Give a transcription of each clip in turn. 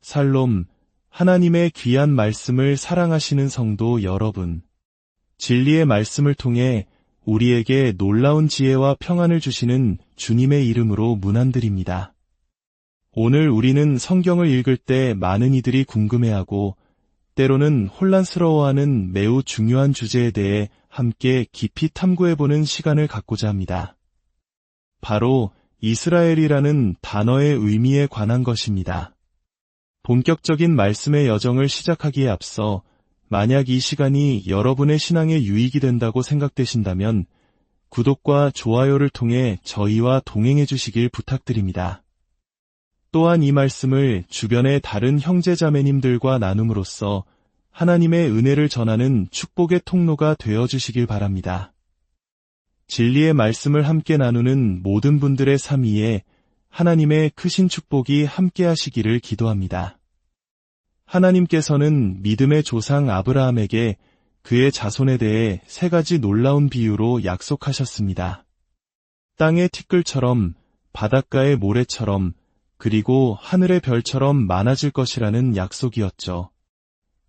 살롬, 하나님의 귀한 말씀을 사랑하시는 성도 여러분. 진리의 말씀을 통해 우리에게 놀라운 지혜와 평안을 주시는 주님의 이름으로 문안드립니다. 오늘 우리는 성경을 읽을 때 많은 이들이 궁금해하고 때로는 혼란스러워하는 매우 중요한 주제에 대해 함께 깊이 탐구해보는 시간을 갖고자 합니다. 바로 이스라엘이라는 단어의 의미에 관한 것입니다. 본격적인 말씀의 여정을 시작하기에 앞서 만약 이 시간이 여러분의 신앙에 유익이 된다고 생각되신다면 구독과 좋아요를 통해 저희와 동행해 주시길 부탁드립니다. 또한 이 말씀을 주변의 다른 형제자매님들과 나눔으로써 하나님의 은혜를 전하는 축복의 통로가 되어주시길 바랍니다. 진리의 말씀을 함께 나누는 모든 분들의 삶 위에 하나님의 크신 축복이 함께 하시기를 기도합니다. 하나님께서는 믿음의 조상 아브라함에게 그의 자손에 대해 3가지 놀라운 비유로 약속하셨습니다. 땅의 티끌처럼, 바닷가의 모래처럼, 그리고 하늘의 별처럼 많아질 것이라는 약속이었죠.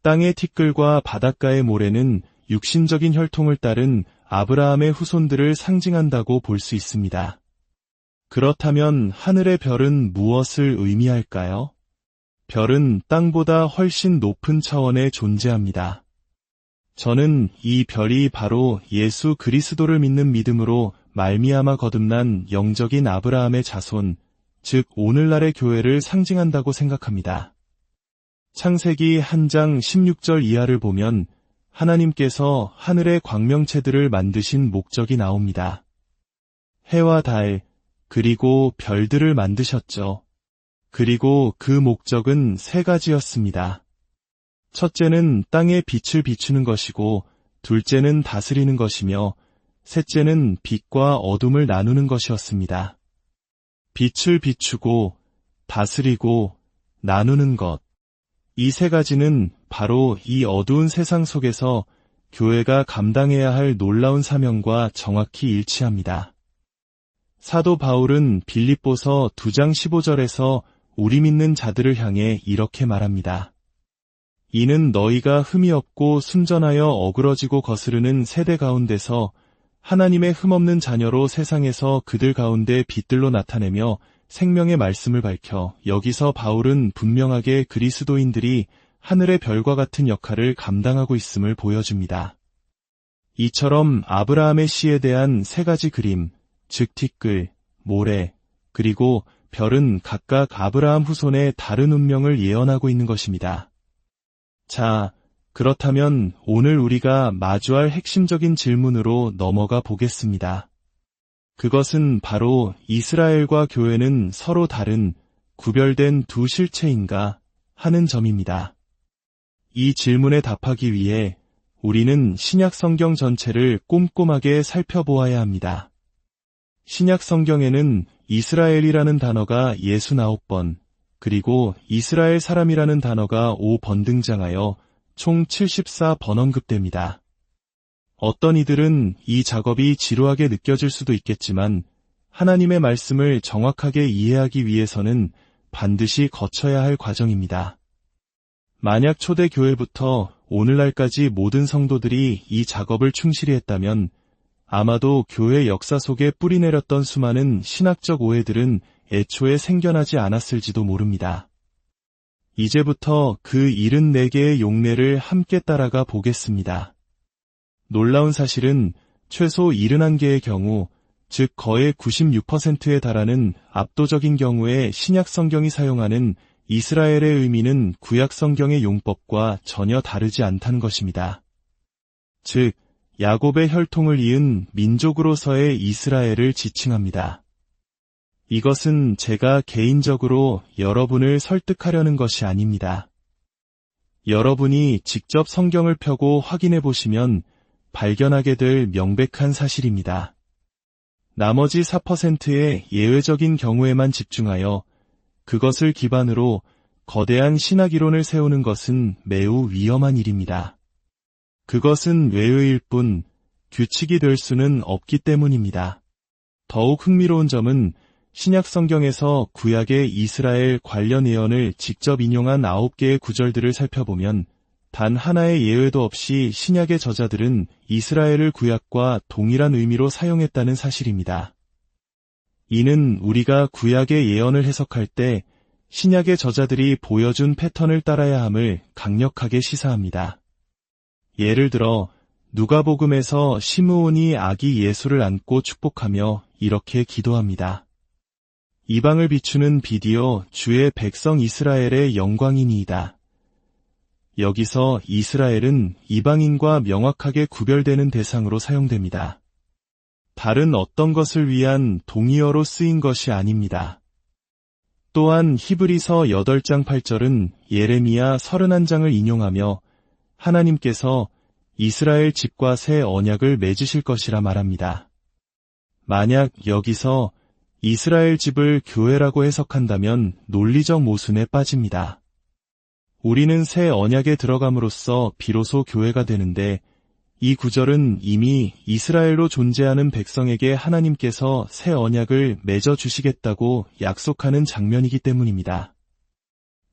땅의 티끌과 바닷가의 모래는 육신적인 혈통을 따른 아브라함의 후손들을 상징한다고 볼 수 있습니다. 그렇다면 하늘의 별은 무엇을 의미할까요? 별은 땅보다 훨씬 높은 차원에 존재합니다. 저는 이 별이 바로 예수 그리스도를 믿는 믿음으로 말미암아 거듭난 영적인 아브라함의 자손, 즉 오늘날의 교회를 상징한다고 생각합니다. 창세기 1장 16절 이하를 보면 하나님께서 하늘의 광명체들을 만드신 목적이 나옵니다. 해와 달, 그리고 별들을 만드셨죠. 그리고 그 목적은 3가지였습니다. 첫째는 땅에 빛을 비추는 것이고, 둘째는 다스리는 것이며, 셋째는 빛과 어둠을 나누는 것이었습니다. 빛을 비추고, 다스리고, 나누는 것. 이 3가지는 바로 이 어두운 세상 속에서 교회가 감당해야 할 놀라운 사명과 정확히 일치합니다. 사도 바울은 빌립보서 2장 15절에서 우리 믿는 자들을 향해 이렇게 말합니다. 이는 너희가 흠이 없고 순전하여 어그러지고 거스르는 세대 가운데서 하나님의 흠없는 자녀로 세상에서 그들 가운데 빛들로 나타내며 생명의 말씀을 밝혀. 여기서 바울은 분명하게 그리스도인들이 하늘의 별과 같은 역할을 감당하고 있음을 보여줍니다. 이처럼 아브라함의 씨에 대한 3가지 그림, 즉 티끌, 모래, 그리고 별은 각각 아브라함 후손의 다른 운명을 예언하고 있는 것입니다. 자, 그렇다면 오늘 우리가 마주할 핵심적인 질문으로 넘어가 보겠습니다. 그것은 바로 이스라엘과 교회는 서로 다른, 구별된 두 실체인가 하는 점입니다. 이 질문에 답하기 위해 우리는 신약 성경 전체를 꼼꼼하게 살펴보아야 합니다. 신약 성경에는 이스라엘이라는 단어가 69번, 그리고 이스라엘 사람이라는 단어가 5번 등장하여 총 74번 언급됩니다. 어떤 이들은 이 작업이 지루하게 느껴질 수도 있겠지만 하나님의 말씀을 정확하게 이해하기 위해서는 반드시 거쳐야 할 과정입니다. 만약 초대교회부터 오늘날까지 모든 성도들이 이 작업을 충실히 했다면 아마도 교회 역사 속에 뿌리내렸던 수많은 신학적 오해들은 애초에 생겨나지 않았을지도 모릅니다. 이제부터 그 74개의 용례를 함께 따라가 보겠습니다. 놀라운 사실은 최소 71개의 경우, 즉 거의 96%에 달하는 압도적인 경우에 신약 성경이 사용하는 이스라엘의 의미는 구약 성경의 용법과 전혀 다르지 않다는 것입니다. 즉, 야곱의 혈통을 이은 민족으로서의 이스라엘을 지칭합니다. 이것은 제가 개인적으로 여러분을 설득하려는 것이 아닙니다. 여러분이 직접 성경을 펴고 확인해 보시면 발견하게 될 명백한 사실입니다. 나머지 4%의 예외적인 경우에만 집중하여 그것을 기반으로 거대한 신학 이론을 세우는 것은 매우 위험한 일입니다. 그것은 외의일 뿐 규칙이 될 수는 없기 때문입니다. 더욱 흥미로운 점은 신약 성경에서 구약의 이스라엘 관련 예언을 직접 인용한 9개의 구절들을 살펴보면 단 하나의 예외도 없이 신약의 저자들은 이스라엘을 구약과 동일한 의미로 사용했다는 사실입니다. 이는 우리가 구약의 예언을 해석할 때 신약의 저자들이 보여준 패턴을 따라야 함을 강력하게 시사합니다. 예를 들어 누가복음에서 시므온이 아기 예수를 안고 축복하며 이렇게 기도합니다. 이방을 비추는 비디오 주의 백성 이스라엘의 영광이니이다. 여기서 이스라엘은 이방인과 명확하게 구별되는 대상으로 사용됩니다. 다른 어떤 것을 위한 동의어로 쓰인 것이 아닙니다. 또한 히브리서 8장 8절은 예레미야 31장을 인용하며 하나님께서 이스라엘 집과 새 언약을 맺으실 것이라 말합니다. 만약 여기서 이스라엘 집을 교회라고 해석한다면 논리적 모순에 빠집니다. 우리는 새 언약에 들어감으로써 비로소 교회가 되는데 이 구절은 이미 이스라엘로 존재하는 백성에게 하나님께서 새 언약을 맺어 주시겠다고 약속하는 장면이기 때문입니다.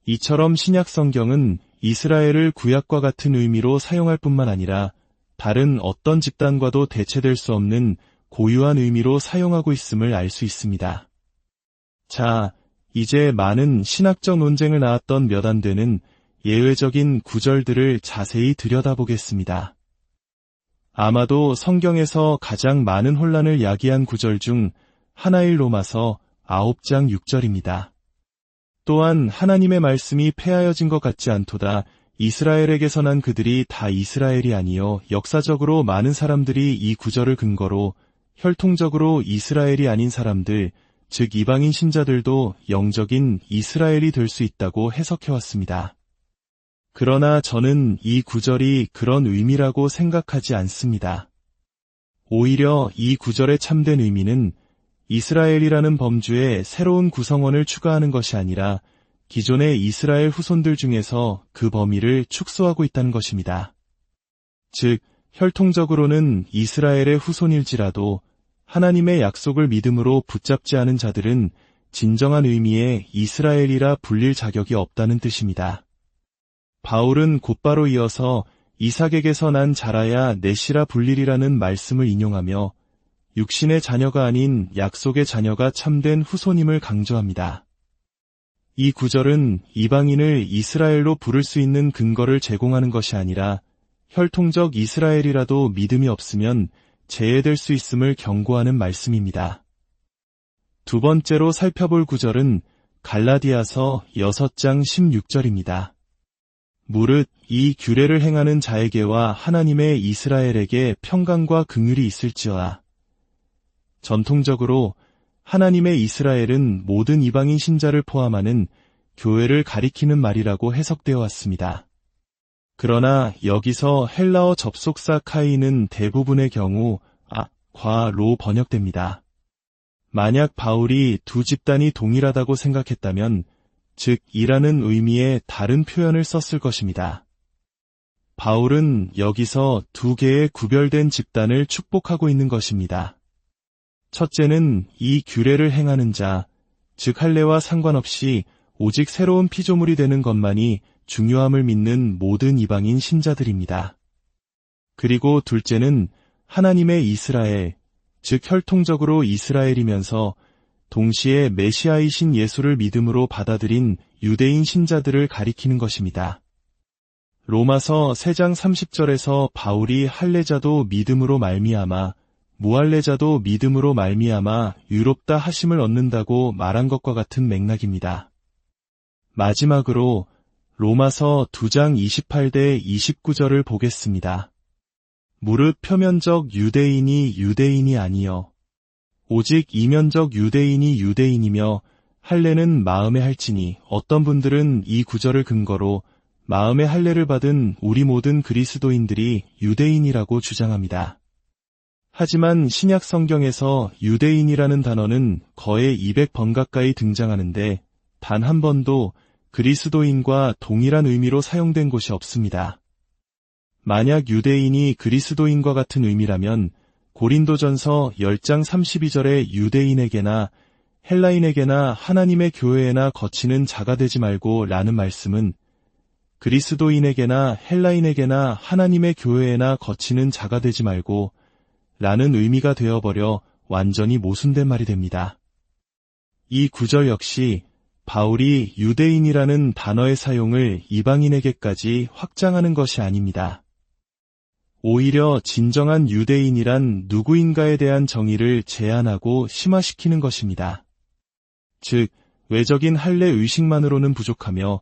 이처럼 신약 성경은 이스라엘을 구약과 같은 의미로 사용할 뿐만 아니라 다른 어떤 집단과도 대체될 수 없는 고유한 의미로 사용하고 있음을 알 수 있습니다. 자, 이제 많은 신학적 논쟁을 낳았던 몇 안 되는 예외적인 구절들을 자세히 들여다보겠습니다. 아마도 성경에서 가장 많은 혼란을 야기한 구절 중 하나일 로마서 9장 6절입니다. 또한 하나님의 말씀이 폐하여진 것 같지 않도다. 이스라엘에게서 난 그들이 다 이스라엘이 아니요 역사적으로 많은 사람들이 이 구절을 근거로 혈통적으로 이스라엘이 아닌 사람들, 즉 이방인 신자들도 영적인 이스라엘이 될 수 있다고 해석해왔습니다. 그러나 저는 이 구절이 그런 의미라고 생각하지 않습니다. 오히려 이 구절의 참된 의미는 이스라엘이라는 범주에 새로운 구성원을 추가하는 것이 아니라 기존의 이스라엘 후손들 중에서 그 범위를 축소하고 있다는 것입니다. 즉, 혈통적으로는 이스라엘의 후손일지라도 하나님의 약속을 믿음으로 붙잡지 않은 자들은 진정한 의미의 이스라엘이라 불릴 자격이 없다는 뜻입니다. 바울은 곧바로 이어서 이삭에게서 난 자라야 넷이라 불리리라는 말씀을 인용하며 육신의 자녀가 아닌 약속의 자녀가 참된 후손임을 강조합니다. 이 구절은 이방인을 이스라엘로 부를 수 있는 근거를 제공하는 것이 아니라 혈통적 이스라엘이라도 믿음이 없으면 제외될 수 있음을 경고하는 말씀입니다. 두 번째로 살펴볼 구절은 갈라디아서 6장 16절입니다. 무릇 이 규례를 행하는 자에게와 하나님의 이스라엘에게 평강과 긍휼이 있을지어다. 전통적으로 하나님의 이스라엘은 모든 이방인 신자를 포함하는 교회를 가리키는 말이라고 해석되어 왔습니다. 그러나 여기서 헬라어 접속사 카이는 대부분의 경우 과로 번역됩니다. 만약 바울이 두 집단이 동일하다고 생각했다면 즉 이라는 의미의 다른 표현을 썼을 것입니다. 바울은 여기서 두 개의 구별된 집단을 축복하고 있는 것입니다. 첫째는 이 규례를 행하는 자, 즉 할례와 상관없이 오직 새로운 피조물이 되는 것만이 중요함을 믿는 모든 이방인 신자들입니다. 그리고 둘째는 하나님의 이스라엘, 즉 혈통적으로 이스라엘이면서 동시에 메시아이신 예수를 믿음으로 받아들인 유대인 신자들을 가리키는 것입니다. 로마서 3장 30절에서 바울이 할례자도 믿음으로 말미암아 무할례자도 믿음으로 말미암아 의롭다 하심을 얻는다고 말한 것과 같은 맥락입니다. 마지막으로 로마서 2장 28대 29절을 보겠습니다. 무릇 표면적 유대인이 유대인이 아니여 오직 이면적 유대인이 유대인이며 할례는 마음에 할지니 어떤 분들은 이 구절을 근거로 마음의 할례를 받은 우리 모든 그리스도인들이 유대인이라고 주장합니다. 하지만 신약 성경에서 유대인이라는 단어는 거의 200번 가까이 등장하는데 단 한 번도 그리스도인과 동일한 의미로 사용된 곳이 없습니다. 만약 유대인이 그리스도인과 같은 의미라면 고린도전서 10장 32절에 유대인에게나 헬라인에게나 하나님의 교회에나 거치는 자가 되지 말고 라는 말씀은 그리스도인에게나 헬라인에게나 하나님의 교회에나 거치는 자가 되지 말고 라는 의미가 되어버려 완전히 모순된 말이 됩니다. 이 구절 역시 바울이 유대인이라는 단어의 사용을 이방인에게까지 확장하는 것이 아닙니다. 오히려 진정한 유대인이란 누구인가에 대한 정의를 제한하고 심화시키는 것입니다. 즉, 외적인 할례 의식만으로는 부족하며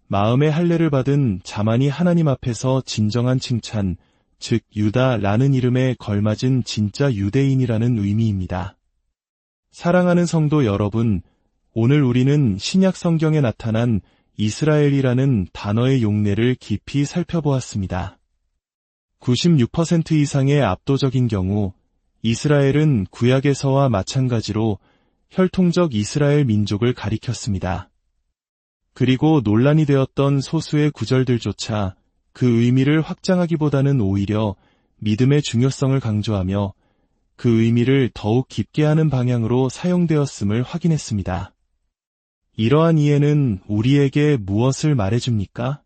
마음의 할례를 받은 자만이 하나님 앞에서 진정한 칭찬, 즉 유다라는 이름에 걸맞은 진짜 유대인이라는 의미입니다. 사랑하는 성도 여러분, 오늘 우리는 신약 성경에 나타난 이스라엘이라는 단어의 용례를 깊이 살펴보았습니다. 96% 이상의 압도적인 경우 이스라엘은 구약에서와 마찬가지로 혈통적 이스라엘 민족을 가리켰습니다. 그리고 논란이 되었던 소수의 구절들조차 그 의미를 확장하기보다는 오히려 믿음의 중요성을 강조하며 그 의미를 더욱 깊게 하는 방향으로 사용되었음을 확인했습니다. 이러한 이해는 우리에게 무엇을 말해줍니까?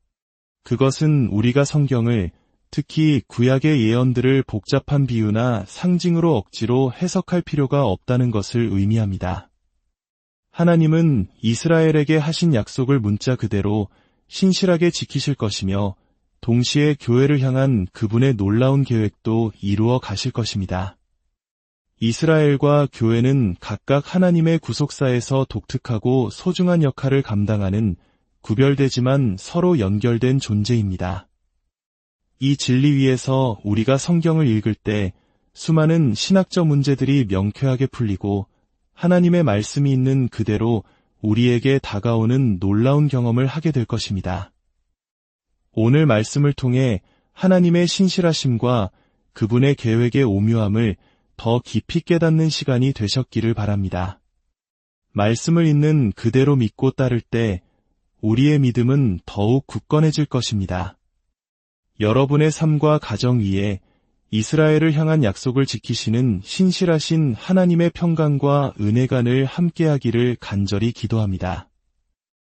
그것은 우리가 성경을, 특히 구약의 예언들을 복잡한 비유나 상징으로 억지로 해석할 필요가 없다는 것을 의미합니다. 하나님은 이스라엘에게 하신 약속을 문자 그대로 신실하게 지키실 것이며 동시에 교회를 향한 그분의 놀라운 계획도 이루어 가실 것입니다. 이스라엘과 교회는 각각 하나님의 구속사에서 독특하고 소중한 역할을 감당하는 구별되지만 서로 연결된 존재입니다. 이 진리 위에서 우리가 성경을 읽을 때 수많은 신학적 문제들이 명쾌하게 풀리고 하나님의 말씀이 있는 그대로 우리에게 다가오는 놀라운 경험을 하게 될 것입니다. 오늘 말씀을 통해 하나님의 신실하심과 그분의 계획의 오묘함을 더 깊이 깨닫는 시간이 되셨기를 바랍니다. 말씀을 있는 그대로 믿고 따를 때 우리의 믿음은 더욱 굳건해질 것입니다. 여러분의 삶과 가정 위에 이스라엘을 향한 약속을 지키시는 신실하신 하나님의 평강과 은혜가 늘 함께하기를 간절히 기도합니다.